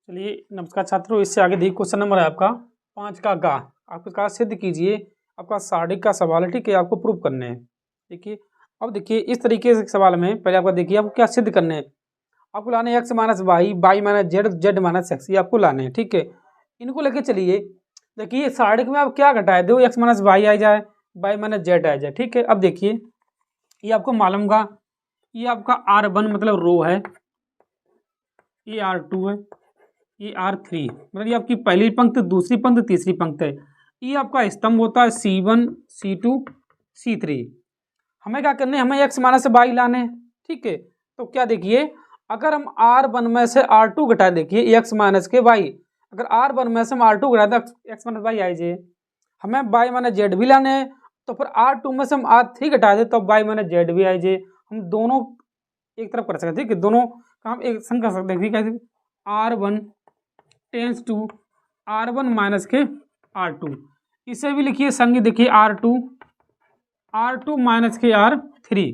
चलिए नमस्कार छात्रों, इससे आगे देखिए क्वेश्चन नंबर है आपका 5 का गा। आपको कहा सिद्ध कीजिए, आपका सारणी का सवाल है, ठीक है। आपको प्रूव करने हैं। देखिए अब देखिए इस तरीके से सवाल में पहले आपका देखिए आपको क्या सिद्ध करने हैं। आपको लाने हैं X minus Y, Y minus Z, Z minus X, ये आपको लाने हैं, ठीक है। इनको लेके चलिए। देखिए सारणी में आप क्या घटाए दो, एक्स माइनस वाई आ जाए, वाई माइनस जेड आ जाए, ठीक है। अब देखिए ये आपको मालूम का ये आपका R1 मतलब रो है, ये R2 है, ये R3 मतलब ये आपकी पहली पंक्ति, दूसरी पंक्ति, तीसरी पंक्ति है। ये आपका स्तंभ होता है C1 C2 C3। हमें क्या करने, हमें एक्स माइनस वाई लाने हैं, ठीक है। तो क्या देखिए, अगर हम R1 में से R2 घटाए, देखिए एक्स माइनस के वाई, अगर R1 में से हम R2 घटाए तो एक्स माइनस वाई आई जाए। हमें वाई माइनस जेड भी लाने हैं, तो फिर R2 में से हम R3 घटा दे तो वाई माइनस जेड भी आई जाए। हम दोनों एक तरफ कर सकते, ठीक है। दोनों का हम एक संग कर सकते हैं, कैसे R1 tense to R1 minus के R2, इसे भी लिखिए संग, देखिए R2 माइनस के R3।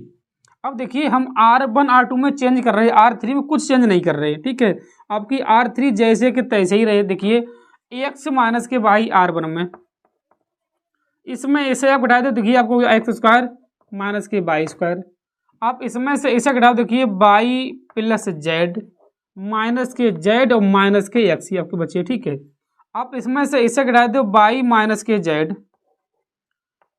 अब देखिए हम R1 R2 में चेंज कर रहे हैं, R3 में कुछ चेंज नहीं कर रहे हैं, ठीक है। आपकी R3 जैसे कि तैसे ही रहे। देखिए एक्स माइनस के वाई R1 में, इसमें इसे आप घटा दो, देखिए आपको एक्स स्क्वायर माइनस के वाई स्क्वायर। आप इसमें से इसे घटाओ, देखिए वाई प्लस जेड माइनस के जेड और माइनस के एक्स, ये आपके बचे, ठीक है। आप इसमें से इसे घटा दो, वाई माइनस के जेड,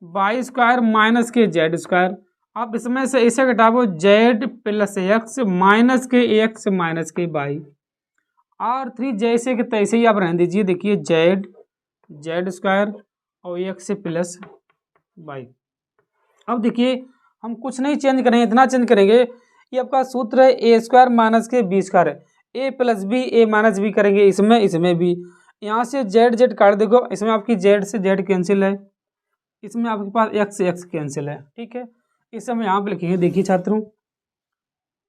वाई स्क्वायर माइनस के जेड स्क्वायर। आप इसमें से इसे घटाओ, जेड प्लस एक्स माइनस के एक्स माइनस के वाई। R3 जैसे कि तैसे ही आप रहने दीजिए। देखिए जेड, जेड स्क्वायर और एक्स प्लस वाई। अब देखिए हम कुछ नहीं चेंज करेंगे, इतना चेंज करेंगे, ये आपका सूत्र है ए स्क्वायर माइनस के बी स्क्वायर, ए प्लस बी, ए माइनस बी करेंगे, इसमें भी। यहाँ से जेड जेड काट देखो, इसमें आपकी जेड से जेड कैंसिल है, इसमें आपके पास एक्स से एक्स कैंसिल है, ठीक है। इस समय यहाँ पे लिखेंगे, देखिए छात्रों,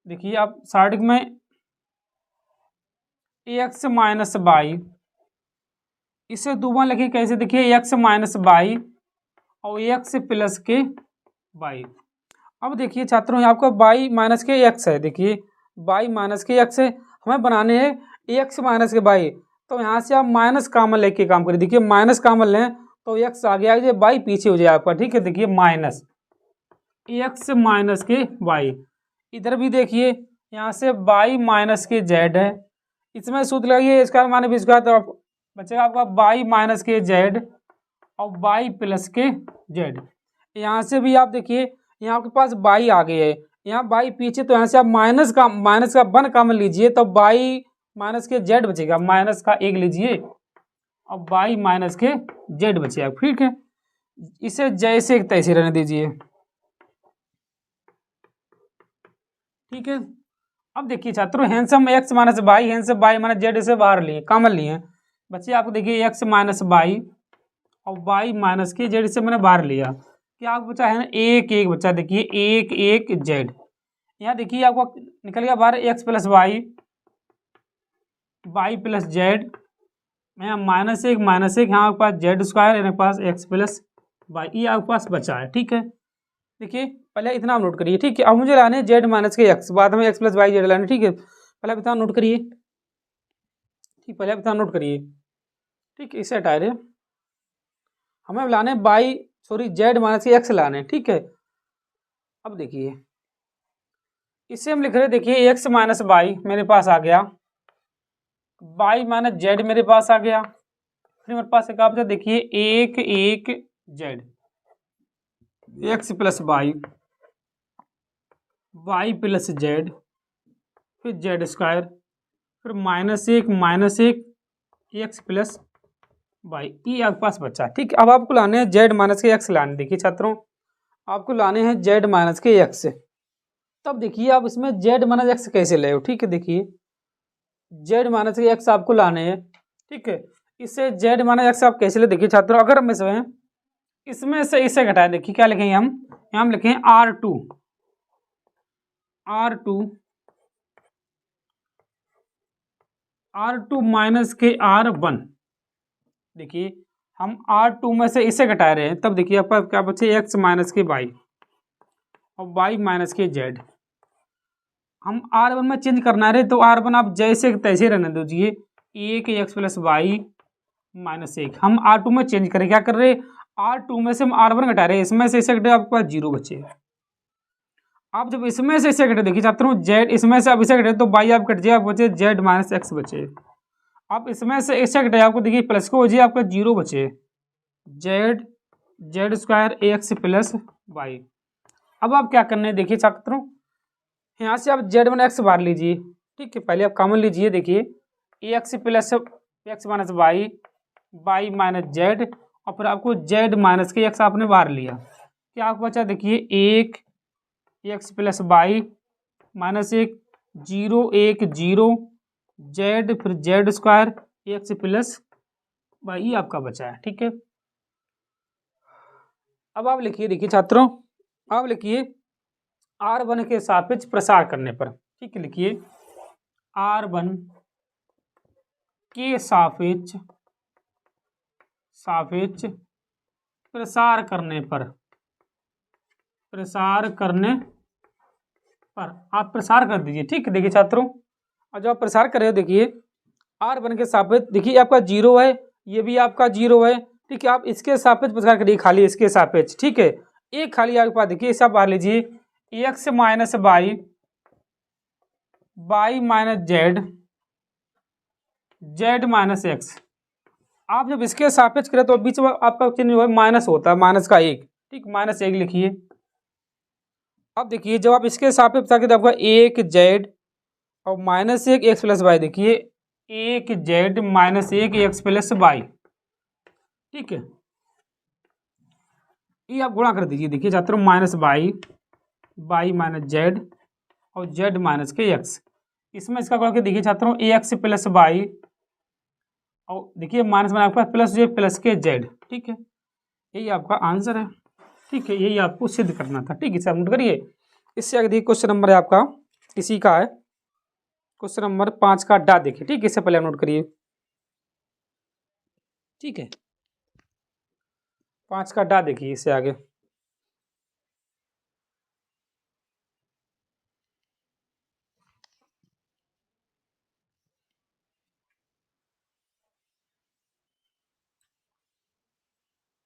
देखिए आप साइड में एक्स माइनस वाई, इसे दोबारा लिखिए कैसे, देखिए एक्स माइनस वाई और एक्स प्लस के वाई। अब देखिए छात्रों आपका वाई माइनस के एक्स है, देखिए वाई माइनस के एक्स है, हमें बनाने हैं एक्स माइनस के वाई। तो यहाँ से आप माइनस कामन लेके काम करिए। देखिए माइनस कामन लें तो एक्स आगे आ जाए, वाई पीछे हो जाए आपका, ठीक है। देखिए माइनस एक्स माइनस के वाई। इधर भी देखिए यहाँ से वाई माइनस के जेड है, इसमें सूत्र लगाइए स्क्वायर माइनस बी स्क्वायर, तो बचेगा आपका वाई माइनस के जेड और वाई प्लस के जेड। यहाँ से भी आप देखिए यहाँ आपके पास बाई आ गई है, यहाँ बाई पीछे, तो यहाँ से आप माइनस का वन कॉमन लीजिए तो बाई माइनस के जेड बचेगा, माइनस का एक लीजिए और बाई माइनस के जेड बचेगा, ठीक है। इसे जैसे तैसे रहने दीजिए, ठीक है। अब देखिए छात्रों handsome x minus by, handsome by minus Z, इसे बाहर लिए कॉमन लिए बच्चे, आपको देखिए एक्स माइनस बाई और बाई माइनस के जेड, इसे मैंने बाहर लिया, क्या आपको बचा है ना, एक एक बच्चा, देखिए एक एक जेड। यहाँ देखिए आपको निकल गया बाहर X plus Y, Y plus Z, यहाँ माइनस एक, यहाँ आपके पास जेड स्क्वायर, यहाँ पास एक्स प्लस वाई, ये आपके पास बचा है, ठीक है। देखिए पहले इतना नोट करिए, ठीक है। अब मुझे लाने जेड माइनस के एक्स, बाद में एक्स प्लस वाई जेड लाने, ठीक है। पहले इतना नोट करिए, ठीक, पहले इतना नोट करिए, ठीक है। इसे हटा रहे, हमें लाने बाई सॉरी जेड माइनस के एक्स लाने, ठीक है। अब देखिए इसे हम लिख रहे, देखिए एक्स माइनस वाई मेरे पास आ गया, वाई माइनस जेड मेरे पास आ गया, फिर मेरे पास एक आप देखिए एक एक Z, X plus Y, Y plus Z, फिर जेड स्क्वायर, फिर माइनस एक एक्स प्लस वाई, ये आपके पास बचा, ठीक है। अब आपको लाने हैं जेड माइनस के एक्स लाने, देखिए छात्रों आपको लाने हैं जेड माइनस के एक्स। तब देखिए आप इसमें जेड माइनस एक्स कैसे ले, ठीक है। देखिए जेड माइनस के एक्स आपको लाने हैं, ठीक है। इससे जेड माइनस एक्स आप कैसे ले, देखिए छात्रों अगर हम इसमें से इसे घटाएं, देखिए क्या लिखेंगे हम लिखेंगे R2 माइनस के R1। देखिए हम R2 में से इसे घटा रहे हैं, तब देखिए आपका क्या बचे, एक्स माइनस के वाई और वाई माइनस के जेड। हम R1 में चेंज करना है तो R1 आप जैसे तैसे रहने दीजिए, एक एक्स प्लस वाई माइनस एक। हम R2 में चेंज करें, क्या कर रहे हैं, R2 में से हम R1 घटा रहे हैं, इसमें से इसे घटे आपके पास 0 बचे। आप जब इसमें से इसे घटे, देखिए छात्रों जेड इसमें से अब इसे घटे तो बाई आप कट जाए, आप बचे जेड माइनस एक्स बचे। आप इसमें से इसे घटे आपको देखिए प्लस को हो जाए आपका 0 बचे, Z square X plus Y. अब आप क्या करना है, देखिए छात्रों यहाँ से आप जेड वन एक्स बाहर लीजिए, ठीक है, पहले आप कॉमन लीजिए, देखिए X plus X minus Y, Y minus Z, और फिर आपको जेड माइनस के एक्स आपने बाहर लिया, क्या आपको बचा, देखिए एक एक्स प्लस वाई माइनस एक, 0 1 0 जेड, फिर Z square X plus Y आपका बचा है, ठीक है। अब आप लिखिए, देखिए छात्रों आप लिखिए R1 के सापेक्ष प्रसार करने पर, ठीक है, लिखिए R1 के सापेक्ष प्रसार करने पर आप प्रसार कर दीजिए, ठीक है। देखिए छात्रों और जब आप प्रसार कर रहे हो, देखिए R1 के सापेक्ष, देखिए आपका 0 है, ये भी आपका 0 है, ठीक है। आप इसके सापेक्ष प्रसार करिए, खाली इसके सापेक्ष, ठीक है। एक खाली आपके पास, देखिए इसे आप बाहर लीजिए, X minus Y, Y minus Z, Z minus X. आप जब इसके सापेक्ष करें तो बीच में आपका चिन्ह माइनस होता है, माइनस का एक, ठीक, माइनस एक लिखिए। अब देखिए जब आप इसके सापेक्ष प्रसार करें तो आपका एक जेड और माइनस एक एक्स प्लस वाई, देखिए एक जेड माइनस एक एक्स प्लस वाई, ठीक है। ये आप गुणा कर दीजिए, देखिए छात्रों minus Y, Y minus Z और जेड माइनस के एक्स, इसमें इसका गुणा करके देखिए छात्रों एक्स प्लस वाई और देखिए माइनस में आपका प्लस जे प्लस के जेड, ठीक है। यही आपका आंसर है, ठीक है, यही आपको सिद्ध करना था, ठीक है। इसे आप नोट करिए। इससे आगे देखिए क्वेश्चन नंबर है आपका इसी का है, क्वेश्चन नंबर 5 का डा देखिए, ठीक है, इससे पहले आप नोट करिए, ठीक है। 5 का डा देखिए इससे आगे,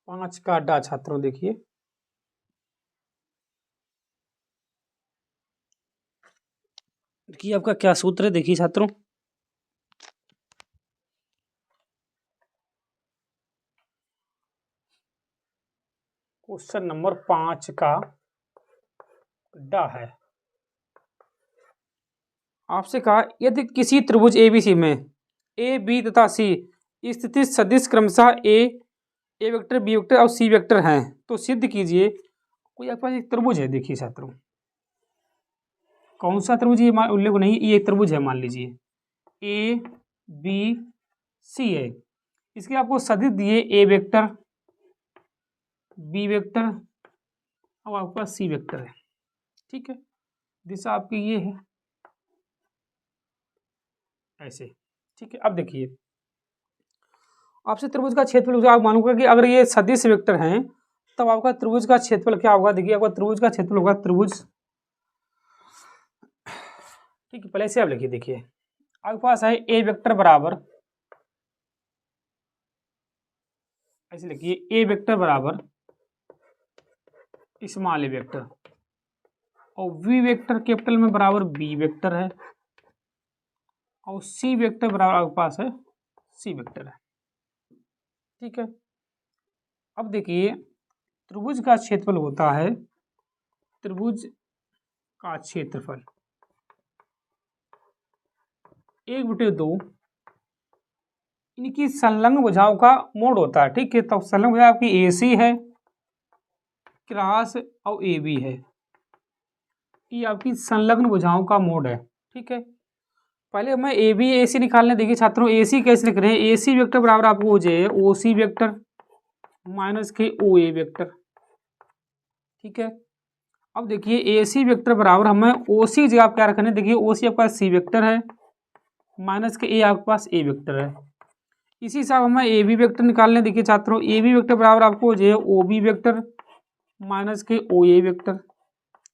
पांच का डा छात्रों देखिए, देखिए आपका क्या सूत्र है, देखिए छात्रों क्वेश्चन नंबर 5 का डा है, आपसे कहा यदि किसी त्रिभुज एबीसी में ए बी तथा सी स्थिति सदिश क्रमशः ए वेक्टर बी वेक्टर और सी वेक्टर हैं तो सिद्ध कीजिए। कोई आपके पास एक त्रिभुज है, देखिए छात्रों कौन सा त्रिभुज, ये उल्लेख नहीं, ये एक त्रिभुज है, मान लीजिए ए बी सी है, इसके आपको सदिश दिए ए वेक्टर बी वेक्टर और आपके पास सी वेक्टर है, ठीक है। दिशा आपकी ये है ऐसे, ठीक है। अब देखिए आपसे त्रिभुज का क्षेत्रफल आप मानोगे कि अगर ये सदिश वेक्टर हैं तब आपका त्रिभुज का क्षेत्रफल क्या होगा, देखिए आपका त्रिभुज का क्षेत्रफल होगा त्रिभुज, ठीक है। पहले से आप लिखिए, देखिए आपके पास है ए वेक्टर बराबर, ऐसे लिखिए ए वेक्टर बराबर स्मॉल ए वेक्टर और वी वेक्टर कैपिटल में बराबर बी वेक्टर है और सी वेक्टर बराबर आपके पास है सी वेक्टर है, ठीक है। अब देखिए त्रिभुज का क्षेत्रफल होता है, त्रिभुज का क्षेत्रफल 1/2 इनकी संलग्न भुजाओं का मोड होता है, ठीक है। तो संलग्न भुजा आपकी ए सी है क्रॉस और ए बी है, ये आपकी संलग्न भुजाओं का मोड है, ठीक है। पहले हमें ए बी ए सी निकालने, देखिए छात्रों ए सी कैसे लिख रहे हैं, ए सी वेक्टर बराबर आपको हो जाए ओ सी वेक्टर माइनस के ओ ए वेक्टर, ठीक है। अब देखिए ए सी वेक्टर बराबर हमें ओ सी जगह आप क्या रखना है, देखिए ओ सी आपके पास सी वेक्टर है माइनस के ए आपके पास ए वेक्टर है, इसी हिसाब हमें ए बी वेक्टर निकालने, देखिए छात्रों ए बी वेक्टर बराबर आपको हो जाए ओ बी वेक्टर माइनस के ओ ए वेक्टर,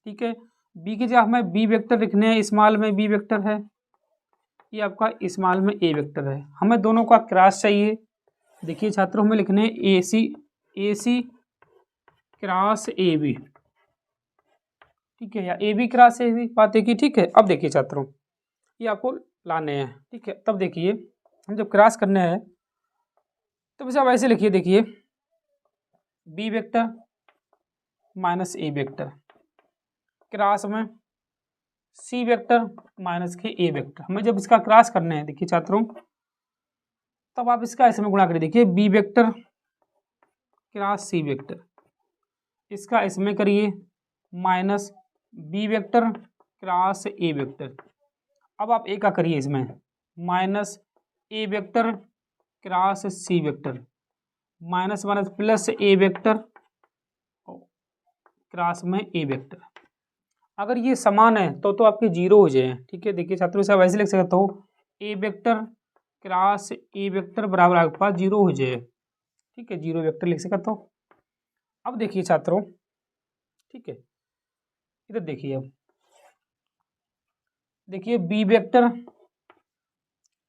ठीक है। बी की जगह हमें बी वेक्टर लिखने हैं, स्मॉल में बी वेक्टर है, ये आपका स्मॉल में ए वेक्टर है, हमें दोनों का क्रॉस चाहिए। देखिए छात्रों, हमें लिखने ए सी क्रॉस ए बी, ठीक है, या A B cross A B, बात देखिए, ठीक है। अब देखिए छात्रों, ये आपको लाने हैं, ठीक है। तब देखिए हम जब क्रॉस करने हैं तो बस आप ऐसे लिखिए, देखिए B vector minus A vector cross में सी वेक्टर माइनस के ए वेक्टर। हमें जब इसका क्रॉस करना है, देखिए छात्रों, तब आप इसका इसमें गुणा करिए। देखिए B vector cross C vector, इसका इसमें करिए minus B vector cross A vector. अब आप ए का करिए इसमें minus A vector cross C vector, minus minus plus A vector cross में ए वेक्टर। अगर ये समान है तो आपके जीरो हो जाए, ठीक है। देखिए छात्रों, से आप ऐसे लिख सकते हो ए वेक्टर क्रॉस ए वेक्टर बराबर आपके पास जीरो हो जाए, ठीक है, जीरो वेक्टर लिख सकते हो। अब देखिए छात्रों, ठीक है, इधर देखिए, अब देखिए बी वेक्टर,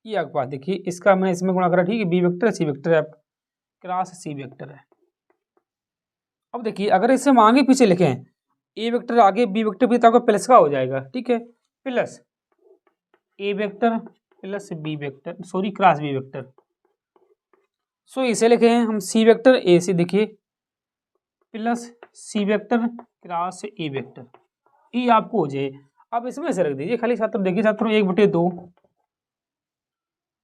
ये आपके पास देखिए इसका मैंने इसमें गुणा करा, ठीक है, बी वेक्टर सी वेक्टर है, क्रॉस सी वेक्टर है। अब देखिए अगर इसे हम आगे पीछे लिखें, ए वेक्टर आगे बी वेक्टर भी, तो आपका प्लस का हो जाएगा, ठीक है, plus A vector plus B vector, sorry cross B vector. So इसे लिखे हैं हम सी वेक्टर ए से, देखिए plus C vector cross A vector, ये आपको हो जाए। अब इसमें से रख दीजिए खाली छात्र, देखिए छात्रों 1/2,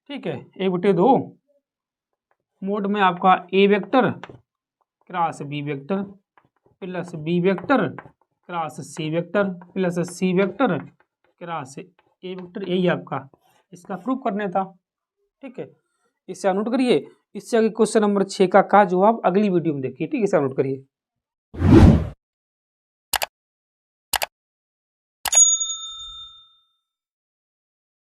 ठीक है, 1/2 मोड में आपका A vector cross B vector plus B vector cross C vector plus C vector cross A vector, यही आपका इसका प्रूफ करने था, ठीक है। इससे नोट करिए, इससे आगे क्वेश्चन नंबर 6 का जवाब अगली वीडियो में देखिए, ठीक है, इसे नोट करिए।